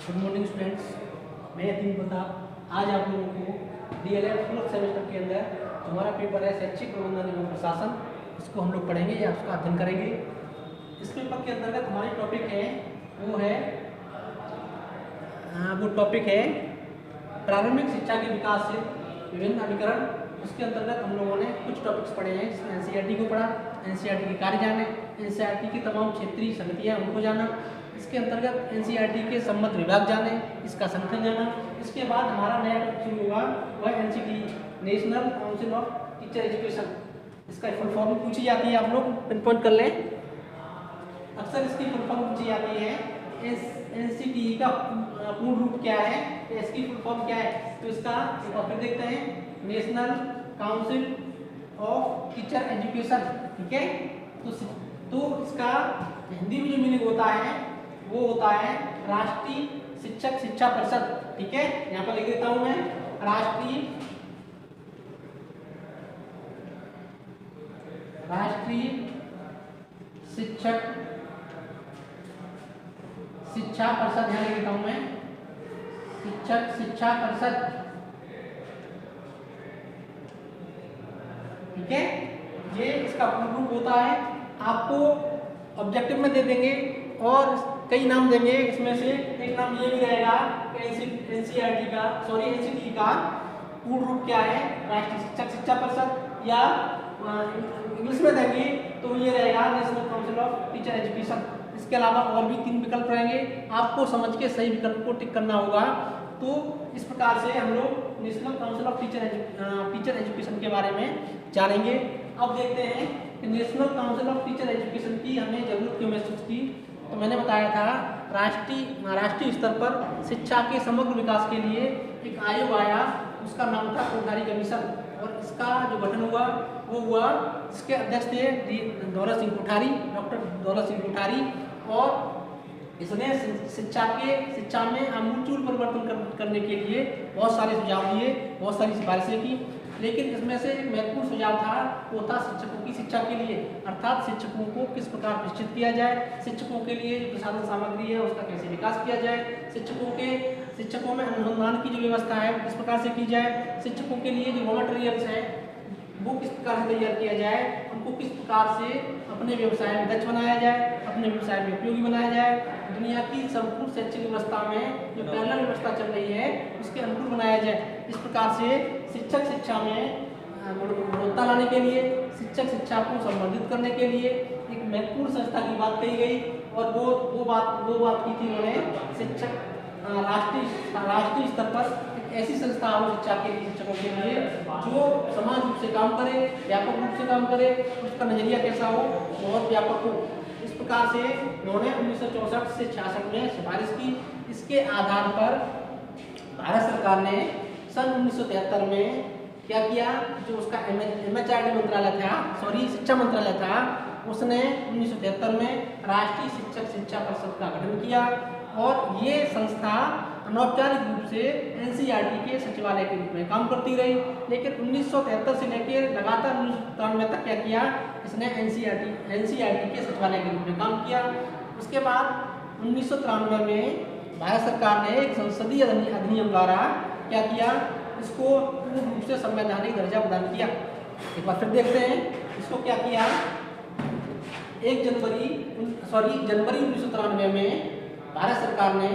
Good morning students, मैं यतीम प्रताप। आज आप लोगों को डीएलएड फोर्थ सेमेस्टर के अंदर जो हमारा पेपर है शैक्षिक प्रबंधन एवं प्रशासन, इसको हम लोग पढ़ेंगे या उसका अध्ययन करेंगे। इस पेपर के अंतर्गत हमारी टॉपिक है वो टॉपिक है प्रारंभिक शिक्षा के विकास से विभिन्न अभिकरण। उसके अंतर्गत हम लोगों ने कुछ टॉपिक्स पढ़े हैं, जिसमें एनसीईआरटी को पढ़ा, एनसीईआरटी के कार्य जाने, एनसीईआरटी की तमाम क्षेत्रीय समितियां उनको जाना, इसके अंतर्गत एनसीईआरटी के संबद्ध विभाग जाने, इसका संगठन जाना। इसके बाद हमारा नया टॉपिक शुरू होगा, वह NCT, national council of teacher education. इसका फुल फॉर्म पूछी जाती है, आप लोग पिन पॉइंट कर लें। अक्सर इसकी फुल फॉर्म पूछी जाती है, एनसीटी का पूर्ण रूप क्या है, इसकी फुल फॉर्म क्या है। तो इसका एक बार फिर देखते हैं, national council of teacher education. ठीक है, तो इसका हिंदी में जो मीनिंग होता है वो होता है राष्ट्रीय शिक्षक शिक्षा परिषद। ठीक है, यहाँ पर लिख देता हूं मैं, राष्ट्रीय शिक्षक शिक्षा परिषद, यहाँ लिख देता हूं मैं, शिक्षक शिक्षा परिषद। ठीक है, ये इसका पूर्ण रूप होता है। आपको ऑब्जेक्टिव में दे देंगे और कई नाम देंगे, इसमें से एक नाम ये भी रहेगा कि एनसीईआरटी का एनसीटी का पूर्ण रूप क्या है, राष्ट्रीय शिक्षक शिक्षा परिषद, या इंग्लिश में देंगे तो ये रहेगा national council of teacher education. इसके अलावा और भी 3 विकल्प रहेंगे, आपको समझ के सही विकल्प को टिक करना होगा। तो इस प्रकार से हम लोग national council of teacher education के बारे में जानेंगे। अब देखते हैं कि national council of teacher education की हमें जरूरत क्यों महसूस की। तो मैंने बताया था, राष्ट्रीय स्तर पर शिक्षा के समग्र विकास के लिए एक आयोग आया, उसका नाम था कोठारी कमीशन, और इसका जो गठन हुआ वो हुआ, इसके अध्यक्ष थे डॉक्टर दौलत सिंह कोठारी, और इसने शिक्षा में आमूलचूल परिवर्तन करने के लिए बहुत सारे सुझाव दिए, बहुत सारी सिफारिशें की। लेकिन इसमें से एक महत्वपूर्ण सुझाव था, वो था शिक्षकों की शिक्षा के लिए, अर्थात शिक्षकों को किस प्रकार प्रशिक्षित किया जाए, शिक्षकों के लिए जो प्रसाधन सामग्री है उसका कैसे विकास किया जाए, शिक्षकों में अनुसंधान की जो व्यवस्था है किस प्रकार से की जाए, शिक्षकों के लिए जो रॉ मटेरियल्स है वो किस प्रकार से तैयार किया जाए, उनको किस प्रकार से अपने व्यवसाय में दक्ष बनाया जाए, अपने व्यवसाय में उपयोगी बनाया जाए, दुनिया की संपूर्ण शैक्षिक व्यवस्था में जो पैरेलल व्यवस्था चल रही है उसके अनुकूल बनाया जाए। इस प्रकार से शिक्षा में गुणवत्ता लाने के लिए, शिक्षा को संवर्धित करने के लिए एक महत्वपूर्ण संस्था की बात कही गई, और वो बात की थी उन्होंने राष्ट्रीय स्तर पर ऐसी संस्था हो शिक्षकों के लिए जो समान रूप से काम करे, व्यापक रूप से काम करे, उसका नजरिया कैसा हो, बहुत व्यापक हो। इस प्रकार से उन्होंने 1964 से 66 में सिफारिश की। इसके आधार पर भारत सरकार ने सन 1973 में क्या किया, जो उसका MHRD मंत्रालय था, शिक्षा मंत्रालय था, उसने 1973 में राष्ट्रीय शिक्षक शिक्षा परिषद का गठन किया, और ये संस्था अनौपचारिक रूप से एनसीईआरटी के सचिवालय के रूप में काम करती रही। लेकिन 1973 से लेकर लगातार 1993 तक क्या किया, इसने एनसीईआरटी के सचिवालय के रूप में काम किया। उसके बाद 1993 में भारत सरकार ने एक संसदीय अधिनियम द्वारा क्या किया, इसको पूर्ण रूप से संवैधानिक दर्जा प्रदान किया। एक बार फिर देखते हैं इसको क्या किया। जनवरी 1993 में भारत सरकार ने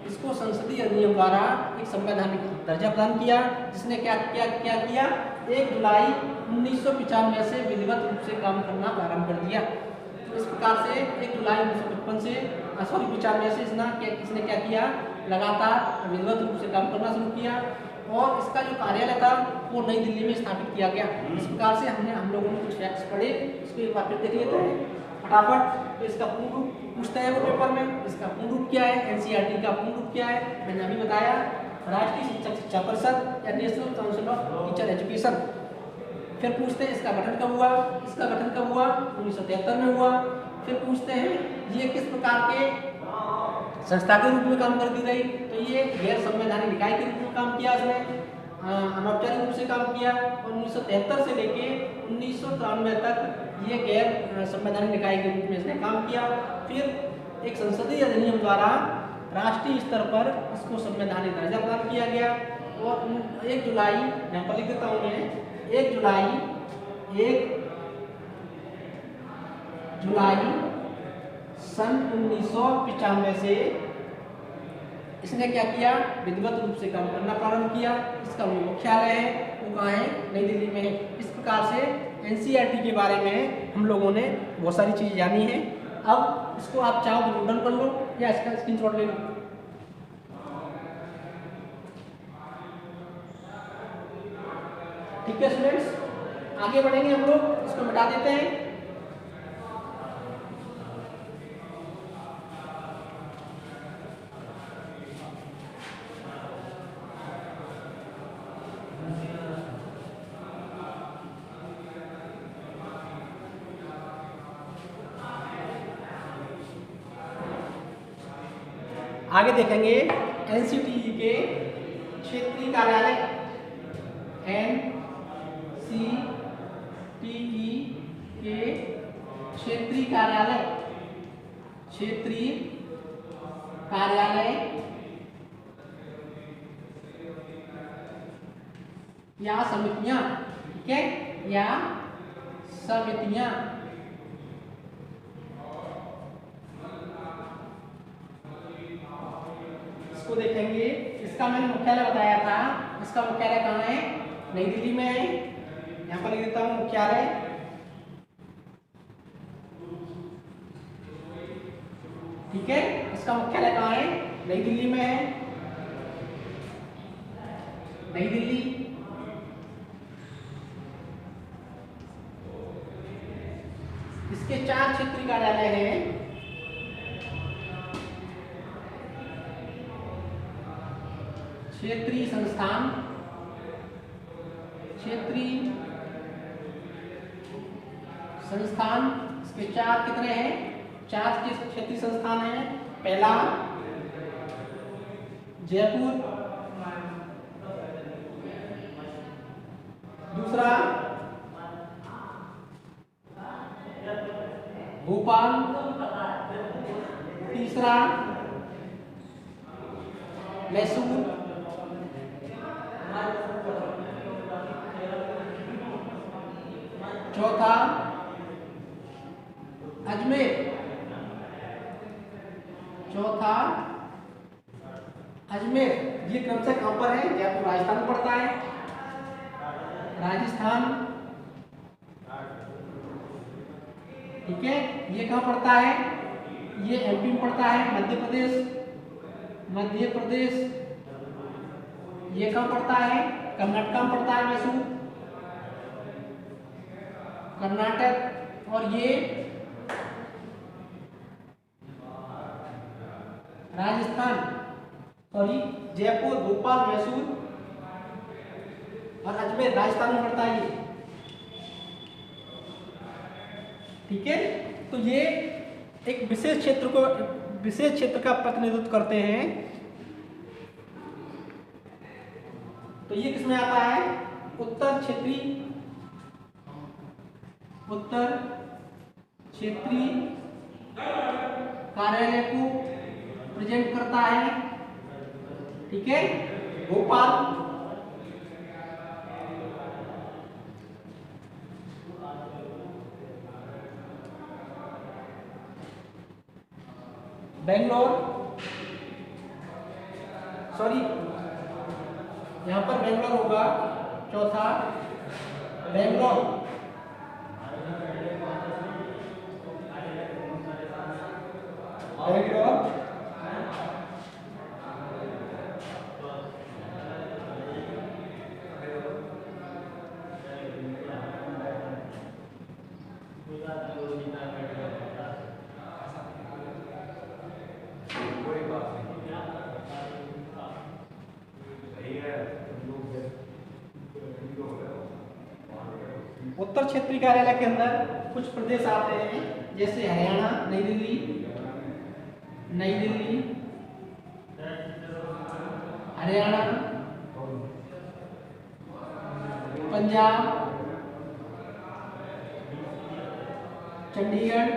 इसको संसदीय अधिनियम द्वारा एक संवैधानिक दर्जा प्रदान किया, जिसने क्या किया 1 जुलाई 1995 से विधिवत रूप से काम करना प्रारंभ कर दिया। तो इस प्रकार से 1 जुलाई 1995 से इसने क्या किया, लगातार विधिवत रूप से काम करना शुरू किया, और इसका जो कार्यालय था वो नई दिल्ली में स्थापित किया गया। इस प्रकार से हम लोगों ने कुछ फैक्ट्स पढ़े, इसको एक बार फिर देख लेते हैं फटाफट। तो इसका पूर्ण रूप पूछता है वो पेपर में, इसका पूर्ण रूप क्या है, एनसीईआरटी का पूर्ण रूप क्या है, मैंने अभी बताया, राष्ट्रीय शिक्षक शिक्षा परिषद या national council of teacher education. फिर पूछते हैं इसका गठन कब हुआ, 1973 में हुआ। फिर पूछते हैं ये किस प्रकार के संस्था के रूप में काम करती रही, तो ये गैर संवैधानिक निकाय के रूप में काम किया इसने, अनौपचारिक रूप से काम किया, और 1973 से लेके 1993 तक ये गैर संवैधानिक निकाय के रूप में इसने काम किया। फिर एक संसदीय अधिनियम द्वारा राष्ट्रीय स्तर पर इसको संवैधानिक दर्जा प्रदान किया गया। और 1 जुलाई, यहाँ पर लिख देता हूँ मैं, 1 जुलाई 1995 से इसने क्या किया, विधिवत रूप से काम करना प्रारंभ किया। इसका मुख्यालय है वो कहाँ है, नई दिल्ली में है। इस प्रकार से एनसीईआरटी के बारे में हम लोगों ने बहुत सारी चीज़ जानी है। अब इसको आप चाहो तो नोट डाउन कर लो या इसका स्क्रीनशॉट ले लो। ठीक है स्टूडेंट्स, आगे बढ़ेंगे हम लोग, इसको मिटा देते हैं। आगे देखेंगे एनसीटीई के क्षेत्रीय कार्यालय, एनसीटीई के क्षेत्रीय कार्यालय या समितियां, ठीक है, या समितियां। इसको देखेंगे, इसका मैंने मुख्यालय बताया था, इसका मुख्यालय कहाँ है, नई दिल्ली में है। यहाँ पर लिख देता हूँ मुख्यालय, ठीक है। इसका मुख्यालय कहाँ है, नई दिल्ली में है, नई दिल्ली। इसके 4 क्षेत्रीय कार्यालय हैं। क्षेत्रीय संस्थान, इसके 4 कितने हैं, 4 क्षेत्रीय संस्थान हैं। पहला जयपुर, दूसरा भोपाल, तीसरा मैसूर, चौथा अजमेर, ये क्रम से कहां पर है, जयपुर राजस्थान में पड़ता है, राजस्थान, ठीक है। ये कहां पड़ता है, ये एमपी में पड़ता है, मध्य प्रदेश। ये कहां पड़ता है, कर्नाटक में पड़ता है, मैसूर, कर्नाटक। और ये राजस्थान, सॉरी, जयपुर, भोपाल, मैसूर और अजमेर राजस्थान में पड़ता है ये, ठीक है। तो ये एक विशेष क्षेत्र का प्रतिनिधित्व करते हैं। तो ये किसमें आता है, उत्तर क्षेत्रीय कार्यालय को प्रेजेंट करता है, ठीक है। भोपाल, बेंगलोर, सॉरी यहां पर बेंगलोर होगा, चौथा बेंगलोर, उत्तर क्षेत्रीय कार्यालय के अंदर कुछ प्रदेश आते हैं, जैसे हरियाणा, नई दिल्ली, हरियाणा, पंजाब, चंडीगढ़,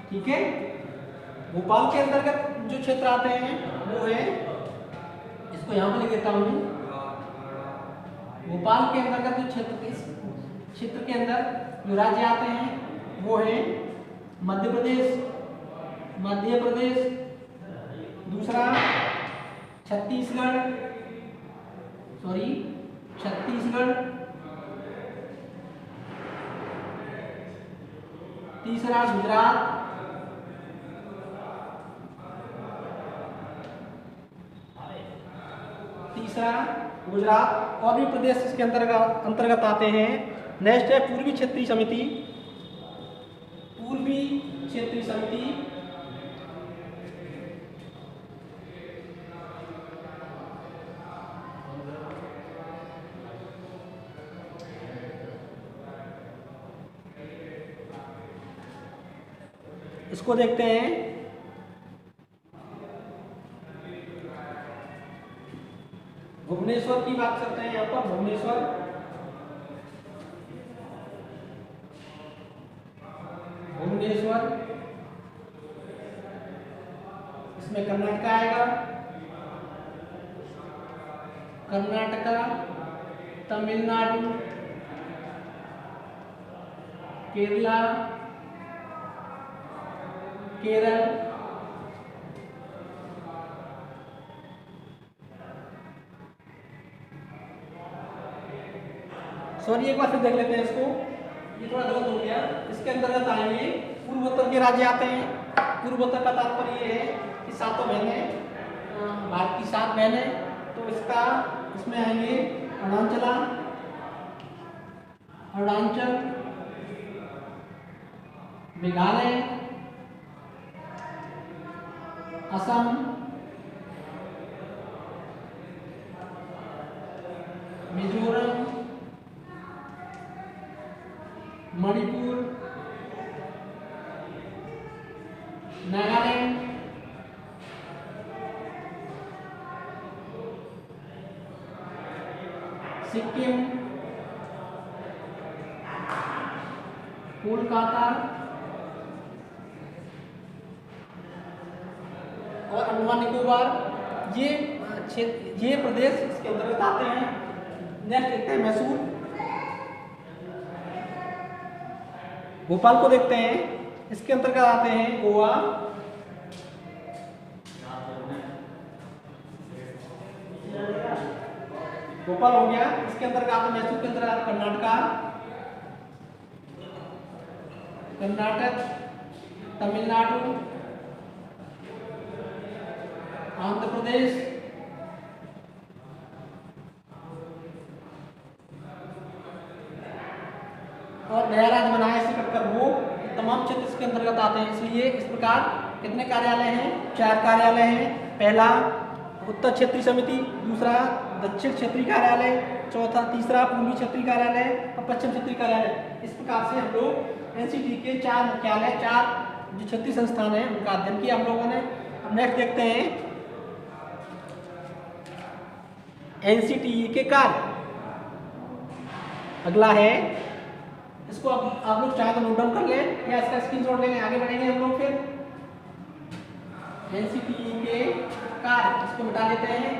ठीक है। भोपाल के अंतर्गत जो क्षेत्र आते हैं वो है, इसको यहाँ पे लिख देता हूँ, भोपाल के अंतर्गत जो क्षेत्र, इस क्षेत्र के अंदर जो राज्य आते हैं वो है मध्य प्रदेश, दूसरा छत्तीसगढ़, तीसरा गुजरात, और भी प्रदेश इसके अंतर्गत आते हैं। नेक्स्ट है पूर्वी क्षेत्रीय समिति। इसको देखते हैं। भुवनेश्वर की बात करते हैं यहाँ पर। भुवनेश्वर इसमें कर्नाटका आएगा, तमिलनाडु, केरल, सॉरी एक बार फिर देख लेते हैं इसको, ये थोड़ा गलत हो गया। इसके अंतर्गत आएंगे पूर्वोत्तर के राज्य आते हैं। पूर्वोत्तर का तात्पर्य ये है कि सातों बहनें, भारत की 7 बहनें, तो इसमें आएंगे अरुणाचल, मेघालय, असम, मिजोरम, मणिपुर, नागालैंड, सिक्किम, कोलकाता और अंडमान निकोबार। ये प्रदेश इसके अंतर्गत आते हैं। नेक्स्ट देखते हैं मैसूर। भोपाल को देखते हैं, इसके अंतर्गत आते हैं गोवा, भोपाल हो गया। इसके अंतर्गत आते हैं मैसूर के अंतर्गत कर्नाटक, तमिलनाडु, आंध्र प्रदेश, और नया राज्य बनाया इसे कटकर वो तमाम क्षेत्र इसके अंतर्गत आते हैं। इसलिए इस प्रकार कितने कार्यालय हैं? 4 कार्यालय हैं। पहला उत्तर क्षेत्रीय समिति, दूसरा दक्षिण क्षेत्रीय कार्यालय, तीसरा पूर्वी क्षेत्रीय कार्यालय और पश्चिम क्षेत्रीय कार्यालय। इस प्रकार से हम लोग एनसीटी के 4 मुख्यालय, 4 जो क्षेत्रीय संस्थान हैं उनका अध्ययन किया हम लोगों ने। अब नेक्स्ट देखते हैं एनसीटीई के कार्य। अगला है, इसको आप लोग चाहे तो नोट डाउन कर लें या इसका स्क्रीनशॉट ले लें, आगे बढ़ेंगे हम लोग। फिर एनसीटीई के कार्य, इसको मिटा लेते हैं।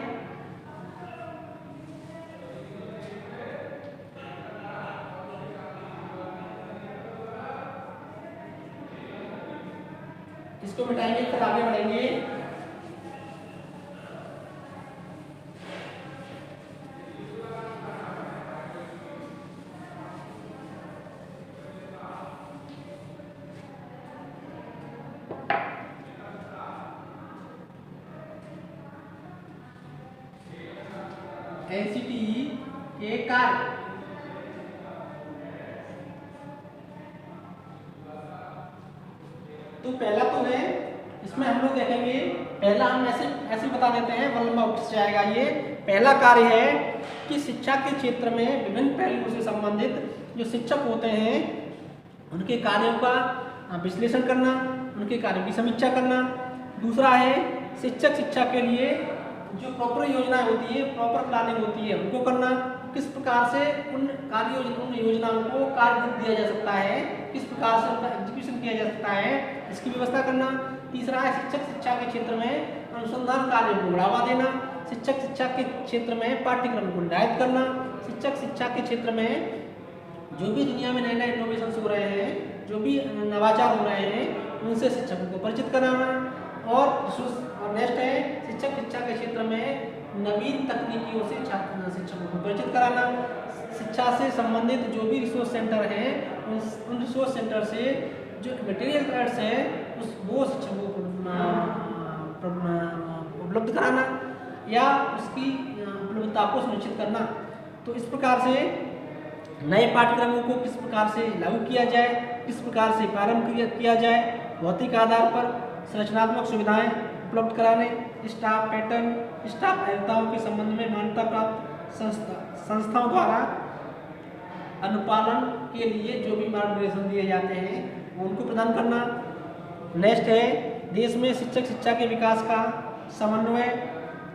इसको मिटाएंगे फिर आगे बढ़ेंगे। एनसीटीई के कार्य। तो पहला तो है, इसमें हम लोग देखेंगे, पहला हम ऐसे बता देते हैं, 1 नंबर से आएगा। ये पहला कार्य है कि शिक्षा के क्षेत्र में विभिन्न पहलुओं से संबंधित जो शिक्षक होते हैं उनके कार्यों का विश्लेषण करना, उनके कार्यों की समीक्षा करना। दूसरा है शिक्षक शिक्षा के लिए जो प्रॉपर योजनाएं होती है, प्रॉपर प्लानिंग होती है, उनको करना। किस प्रकार से उन योजनाओं को कार्य दिया जा सकता है, किस प्रकार से उनका एग्जीक्यूशन किया जा सकता है, इसकी व्यवस्था करना। तीसरा है शिक्षक शिक्षा के क्षेत्र में अनुसंधान कार्यों को बढ़ावा देना। शिक्षक शिक्षा के क्षेत्र में पाठ्यक्रम को निर्धारित करना। शिक्षक शिक्षा के क्षेत्र में जो भी दुनिया में नए नए इनोवेशन हो रहे हैं, जो भी नवाचार हो रहे हैं, उनसे शिक्षकों को परिचित कराना। और नेक्स्ट है शिक्षक शिक्षा के क्षेत्र में नवीन तकनीकियों से शिक्षकों को परिचित कराना। शिक्षा से संबंधित जो भी रिसोर्स सेंटर हैं, उन रिसोर्स सेंटर से जो मटेरियल थ्रेड्स हैं वो शिक्षकों को उपलब्ध कराना या उसकी उपलब्धता को सुनिश्चित करना। तो इस प्रकार से नए पाठ्यक्रमों को किस प्रकार से लागू किया जाए, किस प्रकार से प्रारंभ किया जाए, भौतिक आधार पर संरचनात्मक सुविधाएं उपलब्ध कराने, स्टाफ पैटर्न, स्टाफ अभियंताओं के संबंध में मान्यता प्राप्त संस्थाओं द्वारा अनुपालन के लिए जो भी मार्गदर्शन दिए जाते हैं उनको प्रदान करना। नेक्स्ट है देश में शिक्षक शिक्षा के विकास का समन्वय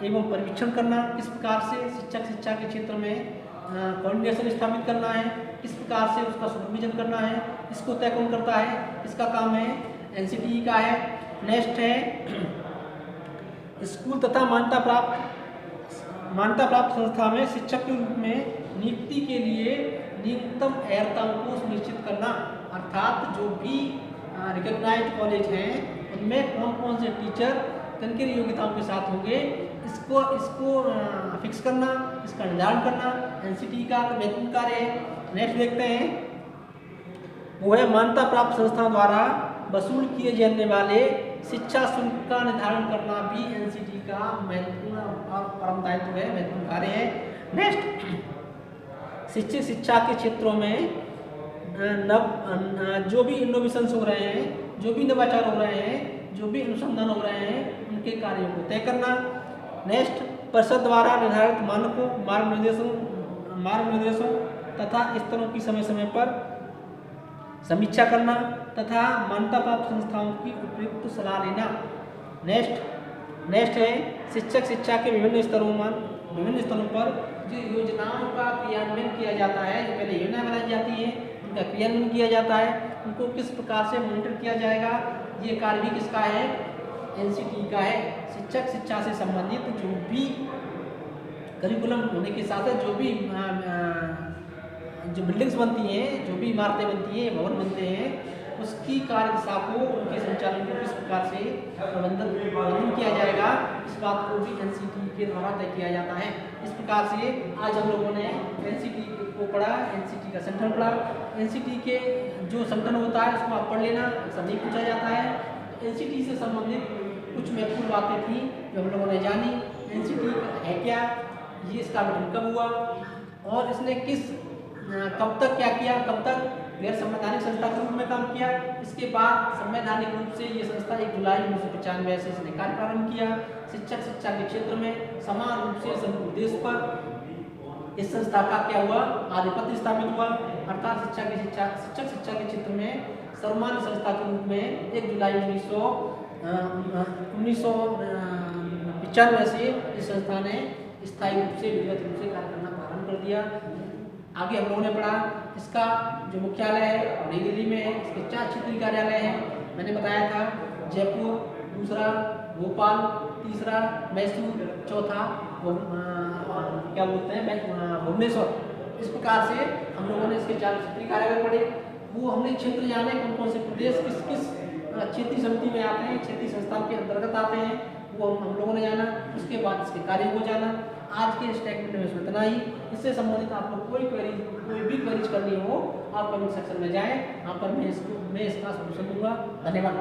एवं परीक्षण करना। किस प्रकार से शिक्षक शिक्षा के क्षेत्र में फाउंडेशन स्थापित करना है, किस प्रकार से उसका सुपरविजन करना है, इसको तय कौन करता है, इसका काम है एनसीटीई का है। नेक्स्ट है स्कूल तथा मान्यता प्राप्त संस्था में शिक्षक के रूप में नियुक्ति के लिए न्यूनतम अर्हताओं को सुनिश्चित करना। अर्थात जो भी रिकॉग्नाइज्ड कॉलेज हैं उनमें कौन कौन से टीचर किन किन योग्यताओं के साथ होंगे, इसको फिक्स करना, इसका निर्धारण करना एनसीटीई का महत्वपूर्ण कार्य है। नेक्स्ट देखते हैं वो है मान्यता प्राप्त संस्थाओं द्वारा वसूल किए जाने वाले शिक्षा शुल्क का निर्धारण करना भी एनसीटीई का महत्वपूर्ण और परम दायित्व है, महत्वपूर्ण कार्य है। नेक्स्ट शिक्षक शिक्षा के क्षेत्रों में जो भी इनोवेशंस हो रहे हैं, जो भी नवाचार हो रहे हैं, जो भी अनुसंधान हो रहे हैं, उनके कार्यों को तय करना। नेक्स्ट परिषद द्वारा निर्धारित मानकों, मार्गनिर्देशों तथा स्तरों की समय समय पर समीक्षा करना तथा मान्यता प्राप्त संस्थाओं की उपयुक्त सलाह लेना। नेक्स्ट है शिक्षक शिक्षा के विभिन्न स्तरों पर जो योजनाओं का क्रियान्वयन किया जाता है, जो पहले योजना बनाई जाती है उनका क्रियान्वयन किया जाता है, उनको किस प्रकार से मॉनिटर किया जाएगा, ये कार्य भी किसका है, एनसीटीई का है। शिक्षक शिक्षा से संबंधित जो भी करिकुलम होने के साथ जो भी जो बिल्डिंग्स बनती हैं, जो भी इमारतें बनती हैं, भवन बनते हैं, उसकी कार्य दिशा को, उनके संचालन को किस प्रकार से प्रबंधन किया जाएगा, इस बात को भी एनसीटीई के द्वारा तय किया जाता है। इस प्रकार से आज हम लोगों ने एनसीटीई को पढ़ा, एनसीटीई का संगठन पढ़ा। एनसीटीई के जो संगठन होता है उसको आप पढ़ लेना, सब नहीं पूछा जाता है। एनसीटीई से संबंधित कुछ महत्वपूर्ण बातें थी जो हम लोगों ने जानी। एनसीटीई है क्या, ये इसका गठन कब हुआ और इसने कब तक क्या किया, कब तक गैर संवैधानिक संस्था के रूप में काम किया। इसके बाद संवैधानिक रूप से ये संस्था 1 जुलाई 1995 से इसने कार्य प्रारंभ किया। शिक्षक शिक्षा के क्षेत्र में समान रूप से संपूर्ण देश पर इस संस्था का क्या हुआ, आधिपत्य स्थापित हुआ। अर्थात शिक्षक शिक्षा के क्षेत्र में सर्वमान्य संस्था के रूप में 1 जुलाई 1995 से इस संस्था ने स्थायी रूप से विधिवत रूप से कार्य करना प्रारंभ कर दिया। आगे हम लोगों ने पढ़ा इसका जो मुख्यालय है नई दिल्ली में है, इसके 4 क्षेत्रीय कार्यालय हैं। मैंने बताया था जयपुर, दूसरा भोपाल, तीसरा मैसूर, चौथा क्या बोलते हैं भुवनेश्वर। इस प्रकार से हम लोगों ने इसके 4 क्षेत्रीय कार्यालय पढ़े। वो हमने क्षेत्र जाने कौन कौन से प्रदेश किस किस क्षेत्रीय समिति में आते हैं, क्षेत्रीय संस्थान के अंतर्गत आते हैं, वो हम लोगों ने जाना। उसके बाद इसके कार्य को जाना। आज के स्टेटमेंट में इतना ही। इससे संबंधित आप लोग कोई भी क्वेरीज करनी हो आप कमेंट सेक्शन में जाएं, यहाँ पर मैं इसका सॉल्यूशन दूंगा। धन्यवाद।